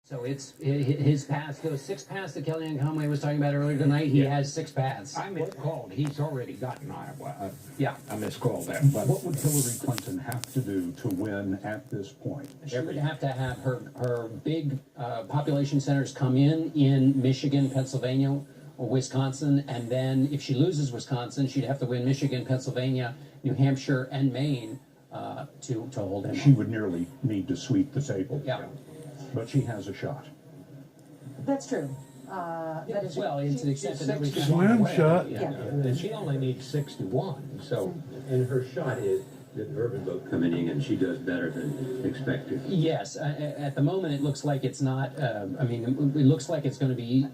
So it's his paths, those 6 paths that Kellyanne Conway was talking about earlier tonight, he has 6 paths. I miscalled. He's already gotten Iowa. Yeah. I miscalled that. But What would Hillary Clinton have to do to win at this point? She would have to have her big population centers come in Michigan, Pennsylvania, or Wisconsin, and then if she loses Wisconsin, she'd have to win Michigan, Pennsylvania, New Hampshire, and Maine to hold him. She would nearly need to sweep the table. Yeah. But she has a shot. That's true. That is Well, to the extent that every Slim shot. Yeah. And she only needs 61. So, And her shot is the urban vote coming in, and she does better than expected. Yes, at the moment it looks like it's not. It looks like it's going to be.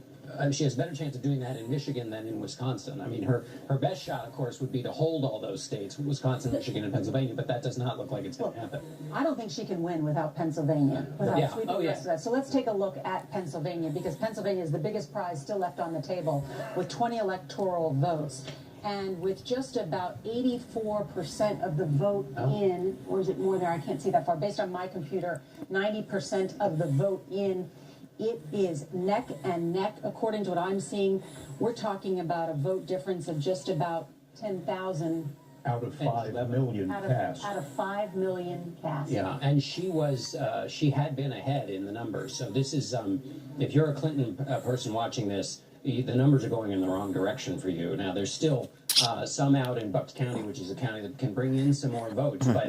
She has a better chance of doing that in Michigan than in Wisconsin. I mean, her best shot, of course, would be to hold all those states, Wisconsin, Michigan, and Pennsylvania, but that does not look like it's going to happen. I don't think she can win without Pennsylvania, without Yeah. sweeping Oh, the yeah. rest of that. So let's take a look at Pennsylvania, because Pennsylvania is the biggest prize still left on the table with 20 electoral votes. And with just about 84% of the vote in, or is it more there? I can't see that far. Based on my computer, 90% of the vote in. It is neck and neck. According to what I'm seeing, we're talking about a vote difference of just about 10,000 Out of 5 million cast. out of 5 million cast. Yeah, and she had been ahead in the numbers. So this is, if you're a Clinton person watching this, the numbers are going in the wrong direction for you. Now, there's still some out in Bucks County, which is a county that can bring in some more votes, but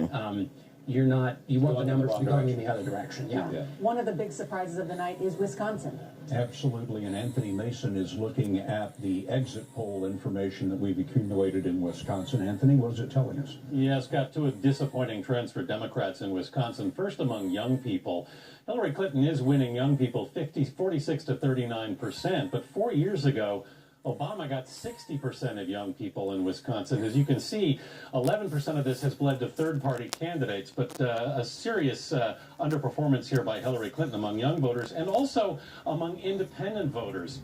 you want the numbers to be going in the other direction. Yeah. One of the big surprises of the night is Wisconsin. Absolutely, and Anthony Mason is looking at the exit poll information that we've accumulated in Wisconsin. Anthony, what is it telling us? Yes, got two disappointing trends for Democrats in Wisconsin. First, among young people, Hillary Clinton is winning young people 46 to 39%, but 4 years ago, Obama got 60% of young people in Wisconsin. As you can see, 11% of this has bled to third-party candidates, but a serious underperformance here by Hillary Clinton among young voters and also among independent voters.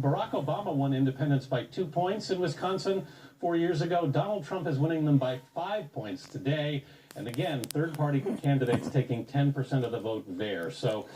Barack Obama won independents by 2 points in Wisconsin 4 years ago. Donald Trump is winning them by 5 points today. And again, third-party candidates taking 10% of the vote there. So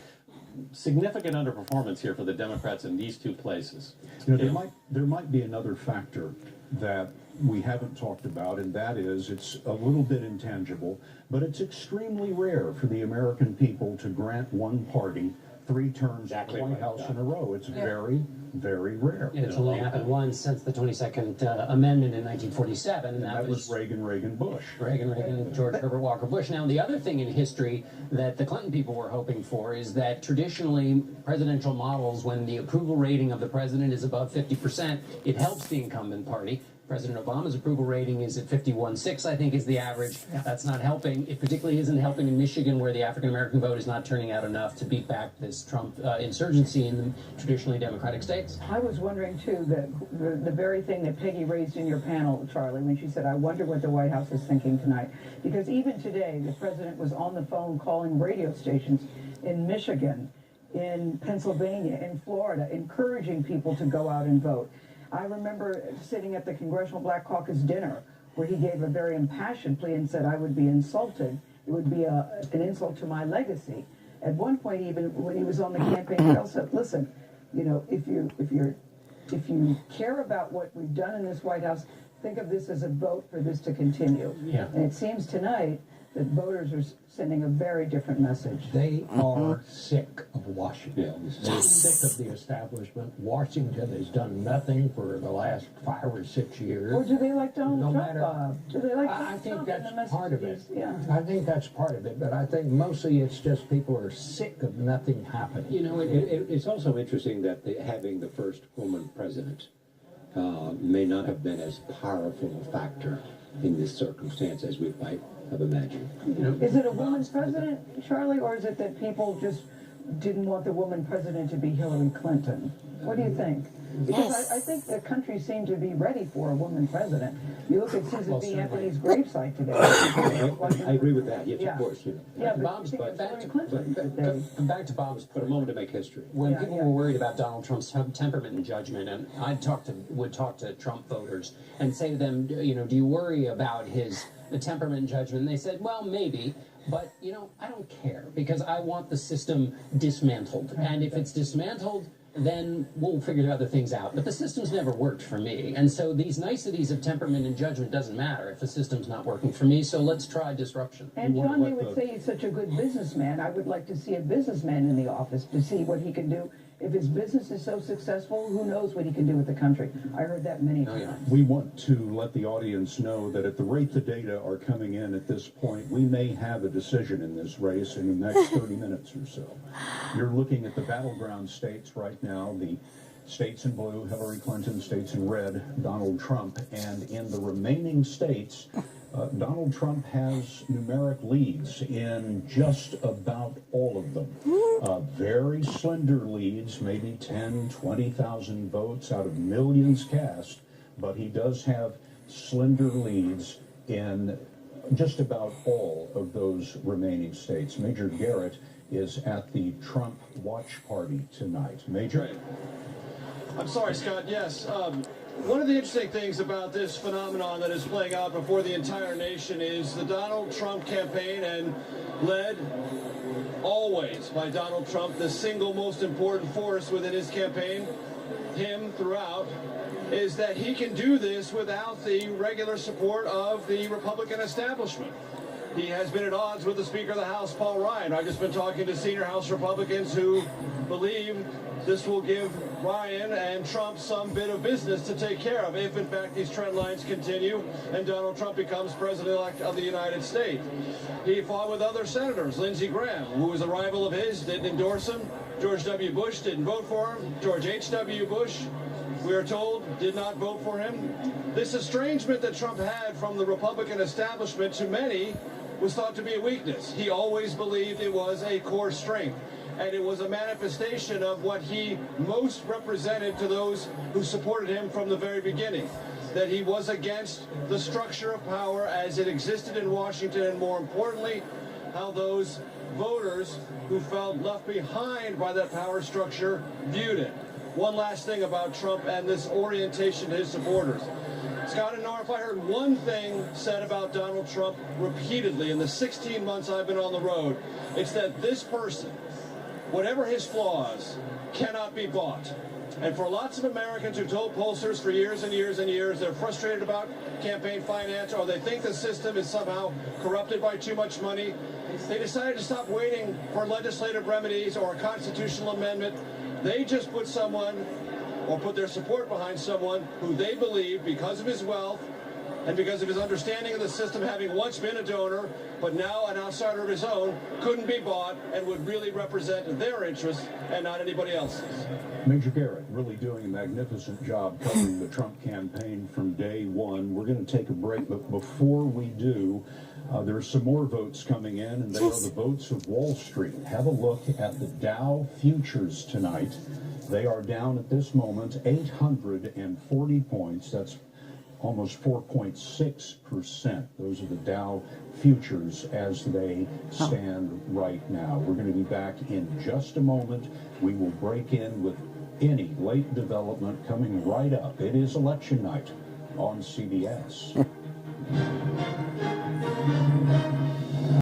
significant underperformance here for the Democrats in these two places. You know, there might be another factor that we haven't talked about, and that is it's a little bit intangible, but it's extremely rare for the American people to grant one party 3 terms at the White House in a row. It's very, very rare. It's only happened once since the 22nd Amendment in 1947, and That was Reagan, Bush. Reagan, George Herbert Walker Bush. Now, the other thing in history that the Clinton people were hoping for is that traditionally presidential models, when the approval rating of the president is above 50%, it helps the incumbent party. President Obama's approval rating is at 51.6, I think, is the average. That's not helping. It particularly isn't helping in Michigan, where the African-American vote is not turning out enough to beat back this Trump insurgency in the traditionally Democratic states. I was wondering, too, that the very thing that Peggy raised in your panel, Charlie, when she said, I wonder what the White House is thinking tonight. Because even today, the president was on the phone calling radio stations in Michigan, in Pennsylvania, in Florida, encouraging people to go out and vote. I remember sitting at the Congressional Black Caucus dinner where he gave a very impassioned plea and said, I would be insulted. It would be an insult to my legacy. At one point, even when he was on the campaign trail, said, listen, you know, if you care about what we've done in this White House, think of this as a vote for this to continue. Yeah. And it seems tonight that voters are sending a very different message. they are sick of Washington. They're sick of the establishment. Washington has done nothing for the last 5 or 6 years. Or do they like Donald No Trump, matter- Bob? Do they like I Donald think Trump and the that's part of it. messages? Yeah. I think that's part of it, but I think mostly it's just people are sick of nothing happening. You know, it's also interesting that having the first woman president may not have been as powerful a factor in this circumstance as we might have imagined. Is it a woman's president, Charlie, or is it that people just didn't want the woman president to be Hillary Clinton? What do you think? Because I think the country seemed to be ready for a woman president. You look at Susan B. Anthony's gravesite today. I agree with that. Yes, Yeah. of course. You know. Yeah, but Bob's, you think but it's back Hillary to, Clinton that they- back to Bob's For a moment to make history. when Yeah, people yeah. were worried about Donald Trump's temperament and judgment, and would talk to Trump voters and say to them, you know, do you worry about his temperament and judgment? And they said, well, maybe. But, you know, I don't care because I want the system dismantled. And if it's dismantled, then we'll figure other things out. But the system's never worked for me. And so these niceties of temperament and judgment doesn't matter if the system's not working for me. So let's try disruption. And John, they would say he's such a good businessman. I would like to see a businessman in the office to see what he can do. If his business is so successful, who knows what he can do with the country? I heard that many times. We want to let the audience know that at the rate the data are coming in at this point, we may have a decision in this race in the next 30 minutes or so. You're looking at the battleground states right now, the states in blue, Hillary Clinton, states in red, Donald Trump, and in the remaining states, Donald Trump has numeric leads in just about all of them. Very slender leads, maybe 10, 20,000 votes out of millions cast, but he does have slender leads in just about all of those remaining states. Major Garrett is at the Trump watch party tonight. Major? Right. I'm sorry, Scott. Yes. One of the interesting things about this phenomenon that is playing out before the entire nation is the Donald Trump campaign, and led always by Donald Trump, the single most important force within his campaign, him throughout, is that he can do this without the regular support of the Republican establishment. He has been at odds with the Speaker of the House, Paul Ryan. I've just been talking to senior House Republicans who believe this will give Ryan and Trump some bit of business to take care of if, in fact, these trend lines continue and Donald Trump becomes president-elect of the United States. He fought with other senators. Lindsey Graham, who was a rival of his, didn't endorse him. George W. Bush didn't vote for him. George H.W. Bush, we are told, did not vote for him. This estrangement that Trump had from the Republican establishment, to many, was thought to be a weakness. He always believed it was a core strength, and it was a manifestation of what he most represented to those who supported him from the very beginning, that he was against the structure of power as it existed in Washington, and more importantly, how those voters who felt left behind by that power structure viewed it. One last thing about Trump and this orientation to his supporters. Scott and Nora, if I heard one thing said about Donald Trump repeatedly in the 16 months I've been on the road, it's that this person, whatever his flaws, cannot be bought. And for lots of Americans who told pollsters for years and years and years they're frustrated about campaign finance, or they think the system is somehow corrupted by too much money, they decided to stop waiting for legislative remedies or a constitutional amendment. They just put someone, or put their support behind someone who they believe, because of his wealth and because of his understanding of the system, having once been a donor but now an outsider of his own, couldn't be bought and would really represent their interests and not anybody else's. Major Garrett really doing a magnificent job covering the Trump campaign from day one. We're going to take a break, but before we do, there are some more votes coming in, and they are the votes of Wall Street. Have a look at the Dow futures tonight. They are down at this moment 840 points. That's almost 4.6%. Those are the Dow futures as they stand right now. We're going to be back in just a moment. We will break in with any late development coming right up. It is election night on CBS.